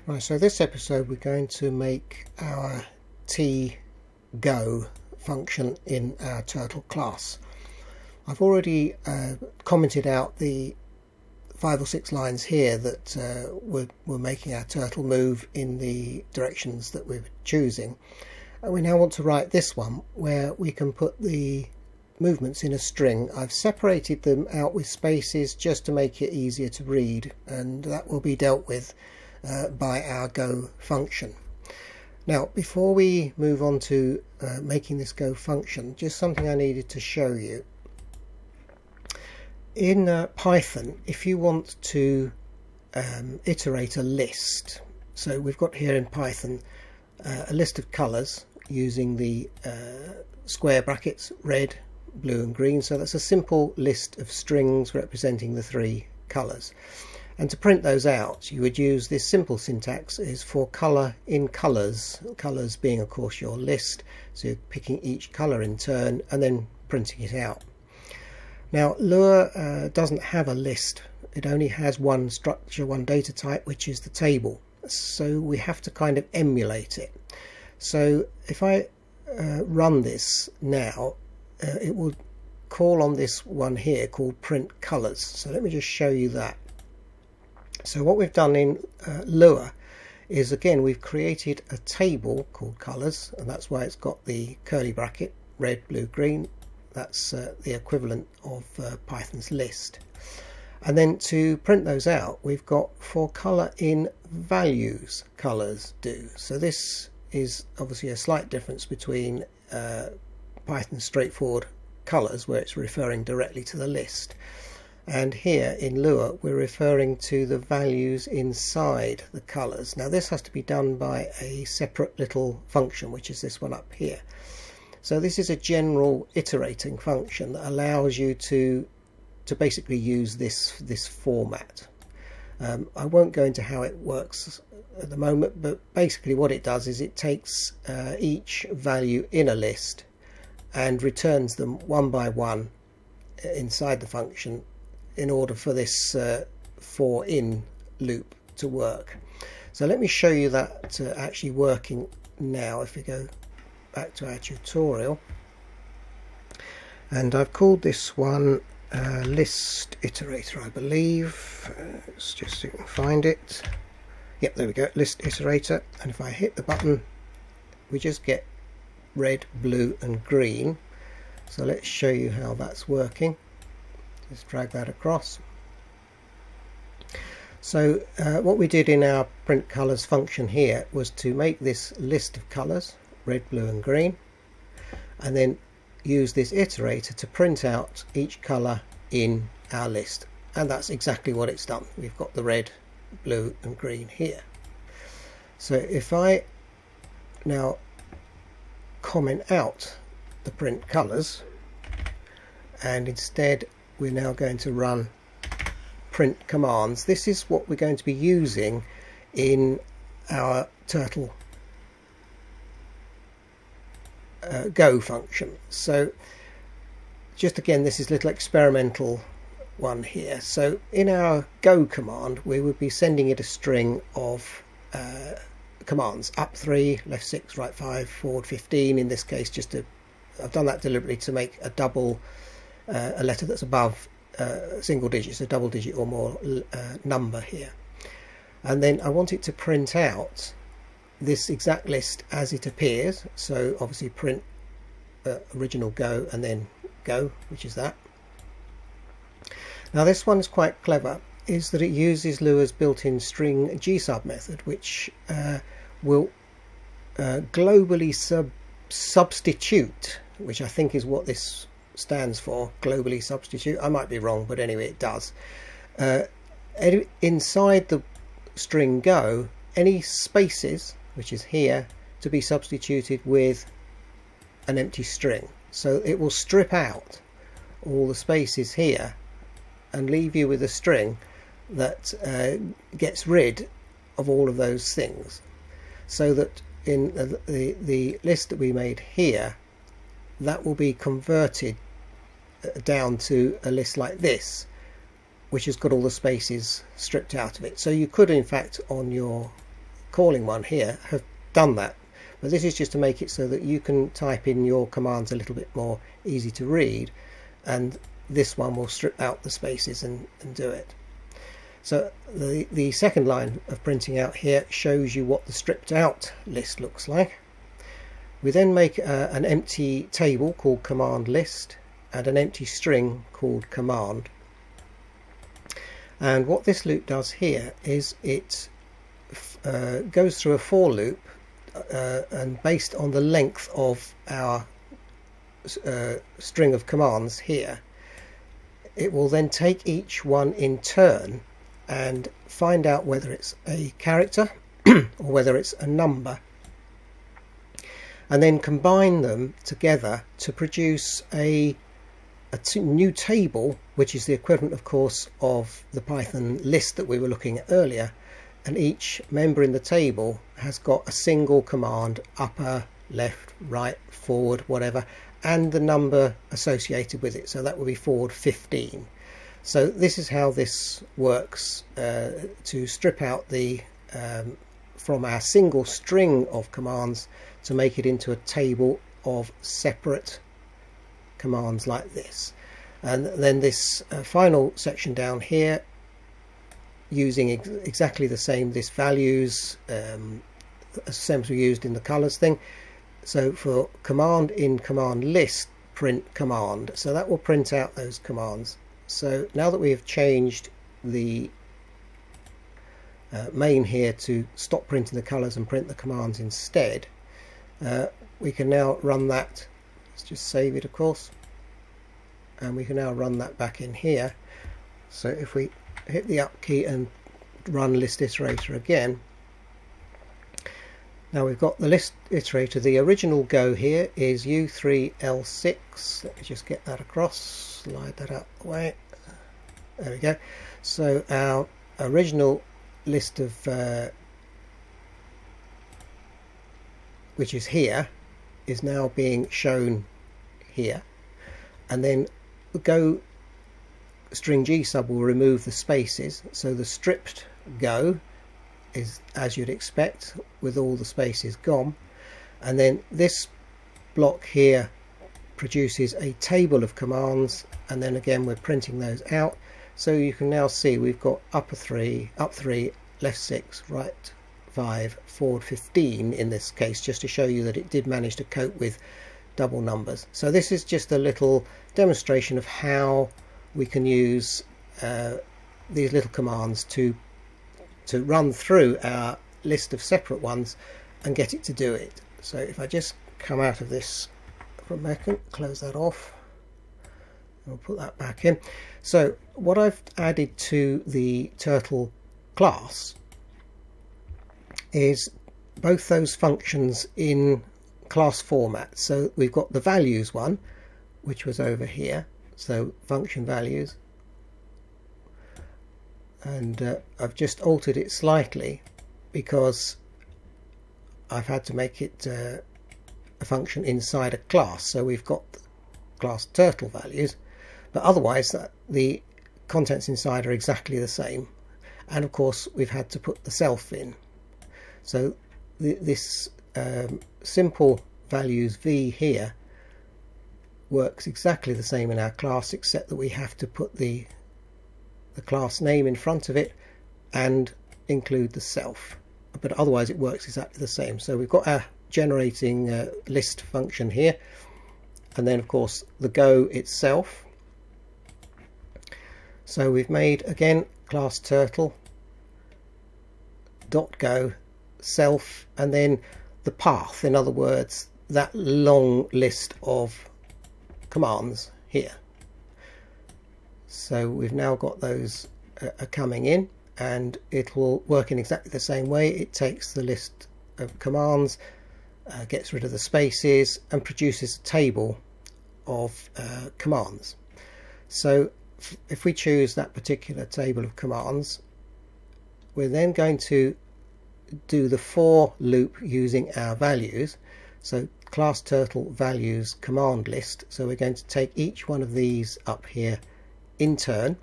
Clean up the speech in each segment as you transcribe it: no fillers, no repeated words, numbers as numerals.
Right, so this episode we're going to make our tgo function in our turtle class. I've already commented out the 5 or 6 lines here that we're making our turtle move in the directions that we're choosing. And we now want to write this one where we can put the movements in a string. I've separated them out with spaces just to make it easier to read, and that will be dealt with by our go function. Now, before we move on to making this go function, just something I needed to show you. In Python, if you want to iterate a list, so we've got here in Python a list of colours using the square brackets red, blue and green, so that's a simple list of strings representing the 3 colours. And to print those out, you would use this simple syntax is for colour in colours, colours being of course your list, so you're picking each colour in turn and then printing it out. Now Lua doesn't have a list, it only has one structure, one data type, which is the table, so we have to kind of emulate it. So if I run this now, it will call on this one here called print colours. So let me just show you that. So what we've done in Lua is, again, we've created a table called colours, and that's why it's got the curly bracket red, blue, green. That's the equivalent of Python's list. And then to print those out, we've got for colour in values colours do. So this is obviously a slight difference between Python's straightforward colours, where it's referring directly to the list, and here in Lua we're referring to the values inside the colours. Now this has to be done by a separate little function, which is this one up here. So this is a general iterating function that allows you to basically use this format. I won't go into how it works at the moment, but basically what it does is it takes each value in a list and returns them one by one inside the function in order for this for in loop to work. So let me show you that actually working now. If we go back to our tutorial, and I've called this one list iterator, I believe. Let's just see if I can find it. Yep, there we go, list iterator. And if I hit the button, we just get red, blue and green. So let's show you how that's working. Just drag that across. So what we did in our print colours function here was to make this list of colours, red, blue and green, and then use this iterator to print out each colour in our list. And that's exactly what it's done. We've got the red, blue and green here. So if I now comment out the print colours, and instead we're now going to run print commands. This is what we're going to be using in our turtle go function. So just again, this is a little experimental one here. So in our go command we would be sending it a string of commands: up 3, left 6, right 5, forward 15. In this case, I've done that deliberately to make a double a letter that's above single digits, a double digit or more number here. And then I want it to print out this exact list as it appears. So obviously print original go and then go, which is that. Now this one's quite clever, is that it uses Lua's built-in string gsub method, which will globally substitute, which I think is what this stands for, globally substitute. I might be wrong, but anyway it does. Inside the string go, any spaces, which is here, to be substituted with an empty string. So it will strip out all the spaces here and leave you with a string that gets rid of all of those things, so that in the list that we made here, that will be converted down to a list like this, which has got all the spaces stripped out of it. So you could in fact on your calling one here have done that, but this is just to make it so that you can type in your commands a little bit more easy to read, and this one will strip out the spaces and do it. So the second line of printing out here shows you what the stripped out list looks like. We then make an empty table called command list and an empty string called command. And what this loop does here is it goes through a for loop, and based on the length of our string of commands here, it will then take each one in turn and find out whether it's a character or whether it's a number, and then combine them together to produce a new table, which is the equivalent, of course, of the Python list that we were looking at earlier. And each member in the table has got a single command, upper, left, right, forward, whatever, and the number associated with it. So that will be forward 15. So this is how this works, to strip out the from our single string of commands to make it into a table of separate commands like this. And then this final section down here, using exactly the same, this values, same as we used in the colors thing. So for command in command list, print command, so that will print out those commands. So now that we have changed the main here to stop printing the colors and print the commands instead, we can now run that. Let's just save it, of course, and we can now run that back in here. So if we hit the up key and run list iterator again, now we've got the list iterator. The original go here is U3L6. Let me just get that across, slide that out the way. There we go. So our original list of which is here is now being shown here, and then the go string G sub will remove the spaces, so the stripped go is as you'd expect with all the spaces gone, and then this block here produces a table of commands, and then again we're printing those out. So you can now see we've got up 3, left 6, right 5, forward 15 in this case, just to show you that it did manage to cope with double numbers. So this is just a little demonstration of how we can use these little commands to run through our list of separate ones and get it to do it. So if I just come out of this for a second, close that off, and we'll put that back in. So what I've added to the turtle class is both those functions in class format. So we've got the values one, which was over here, so function values, and I've just altered it slightly because I've had to make it a function inside a class. So we've got class turtle values, but otherwise the contents inside are exactly the same, and of course we've had to put the self in. So this simple values v here works exactly the same in our class, except that we have to put the class name in front of it and include the self, but otherwise it works exactly the same. So we've got our generating list function here, and then of course the go itself. So we've made again class turtle dot go self, and then the path, in other words that long list of commands here. So we've now got those coming in, and it will work in exactly the same way. It takes the list of commands, gets rid of the spaces, and produces a table of commands. So if we choose that particular table of commands, we're then going to do the for loop using our values. So class turtle values command list. So we're going to take each one of these up here in turn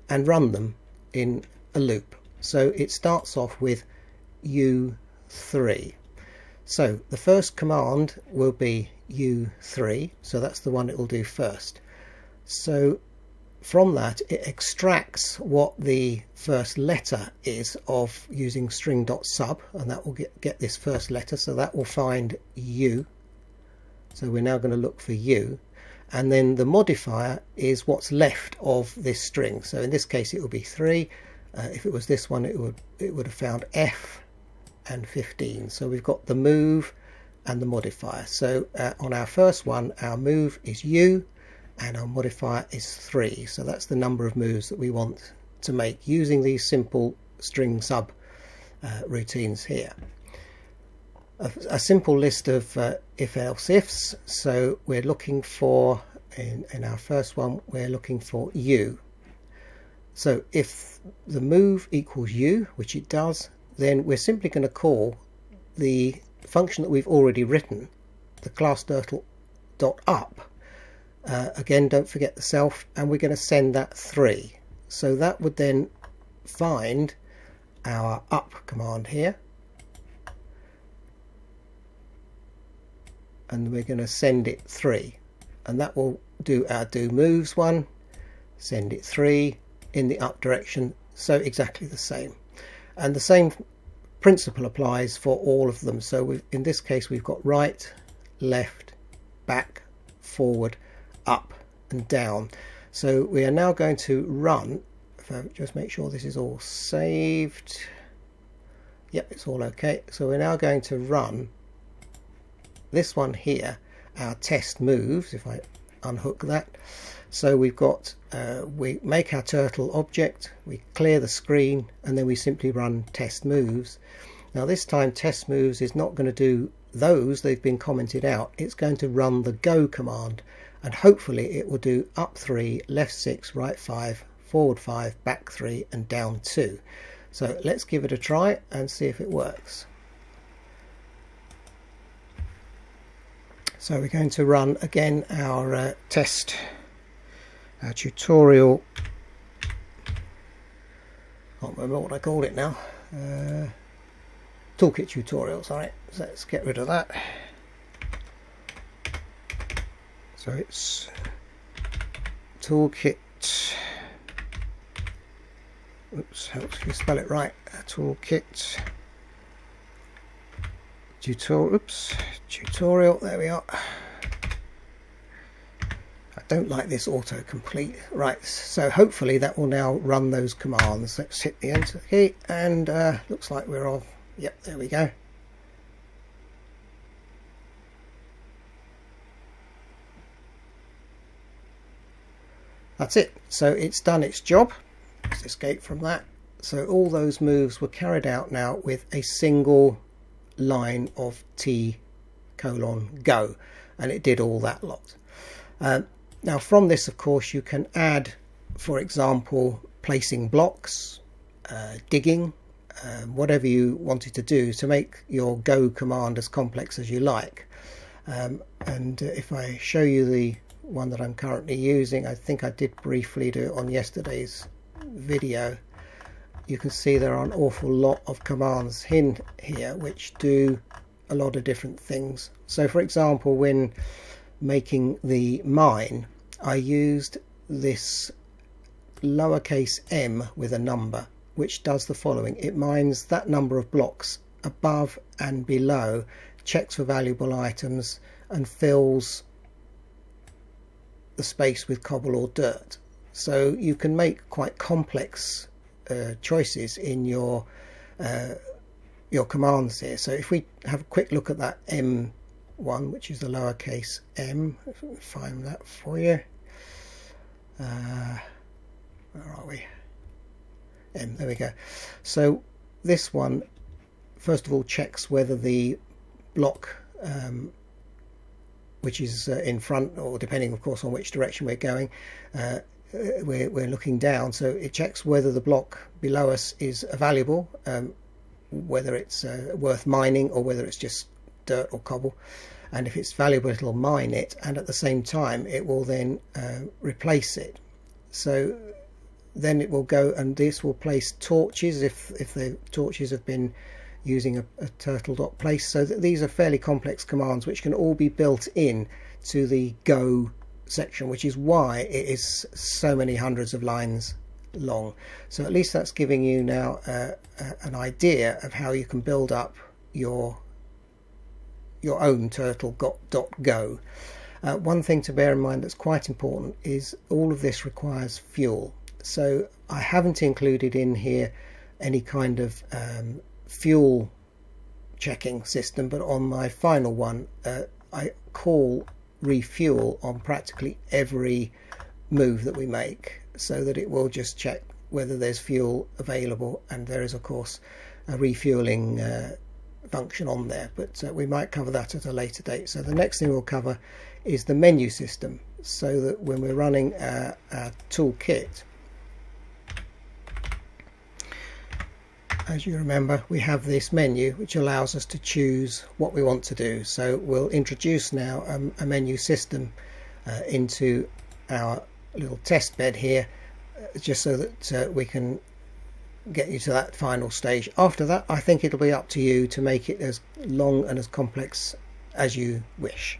and run them in a loop. So it starts off with U 3. So the first command will be u3, so that's the one it will do first. So from that it extracts what the first letter is of using string.sub, and that will get this first letter, so that will find u. So we're now going to look for u, and then the modifier is what's left of this string. So in this case it will be 3. If it was this one it would have found f and 15. So we've got the move and the modifier. So on our first one, our move is u and our modifier is 3. So that's the number of moves that we want to make using these simple string sub routines here. A simple list of if-else ifs. So we're looking for, in our first one, we're looking for u. So if the move equals u, which it does, then we're simply going to call the function that we've already written, the class turtle.up. Again, don't forget the self, and we're going to send that 3. So that would then find our up command here, and we're going to send it 3, and that will do our do moves one, send it 3 in the up direction, so exactly the same. And the same principle applies for all of them. So in this case we've got right, left, back, forward, up and down. So we are now going to run, if I just make sure this is all saved. Yep, it's all okay. So we're now going to run this one here, our test moves, if I unhook that. So we've got, we make our turtle object, we clear the screen, and then we simply run test moves. Now this time test moves is not going to do those, they've been commented out. It's going to run the go command, and hopefully it will do up 3, left 6, right 5, forward 5, back 3 and down 2. So let's give it a try and see if it works. So we're going to run again our test, our tutorial, can't remember what I called it now, toolkit tutorial, sorry. So let's get rid of that. So it's toolkit, oops, helps if you spell it right, toolkit tutorial, there we are. I don't like this autocomplete. Right, so hopefully that will now run those commands. Let's hit the enter key, and looks like we're off. Yep, there we go. That's it. So it's done its job. Let's escape from that. So all those moves were carried out now with a single line of t:\go, and it did all that lot. Now from this, of course, you can add, for example, placing blocks, digging, whatever you wanted to do to make your go command as complex as you like. And if I show you the one that I'm currently using, I think I did briefly do it on yesterday's video, you can see there are an awful lot of commands in here which do a lot of different things. So for example, when making the mine, I used this lowercase m with a number, which does the following. It mines that number of blocks above and below, checks for valuable items, and fills the space with cobble or dirt. So you can make quite complex choices in your commands here. So if we have a quick look at that M1, which is the lowercase m, if we find that for you. Where are we? M, there we go. So this one, first of all, checks whether the block which is in front, or depending of course on which direction we're going, we're looking down, so it checks whether the block below us is valuable, whether it's worth mining or whether it's just dirt or cobble. And if it's valuable, it'll mine it, and at the same time it will then replace it. So then it will go, and this will place torches if the torches have been using a turtle.place. So that these are fairly complex commands which can all be built in to the Go section, which is why it is so many hundreds of lines long. So at least that's giving you now an idea of how you can build up your own turtle.go. One thing to bear in mind that's quite important is all of this requires fuel. So I haven't included in here any kind of fuel checking system, but on my final one I call refuel on practically every move that we make, so that it will just check whether there's fuel available, and there is of course a refueling function on there, but we might cover that at a later date. So the next thing we'll cover is the menu system, so that when we're running our toolkit, as you remember, we have this menu which allows us to choose what we want to do. So we'll introduce now a menu system into our little test bed here, just so that we can get you to that final stage. After that, I think it'll be up to you to make it as long and as complex as you wish.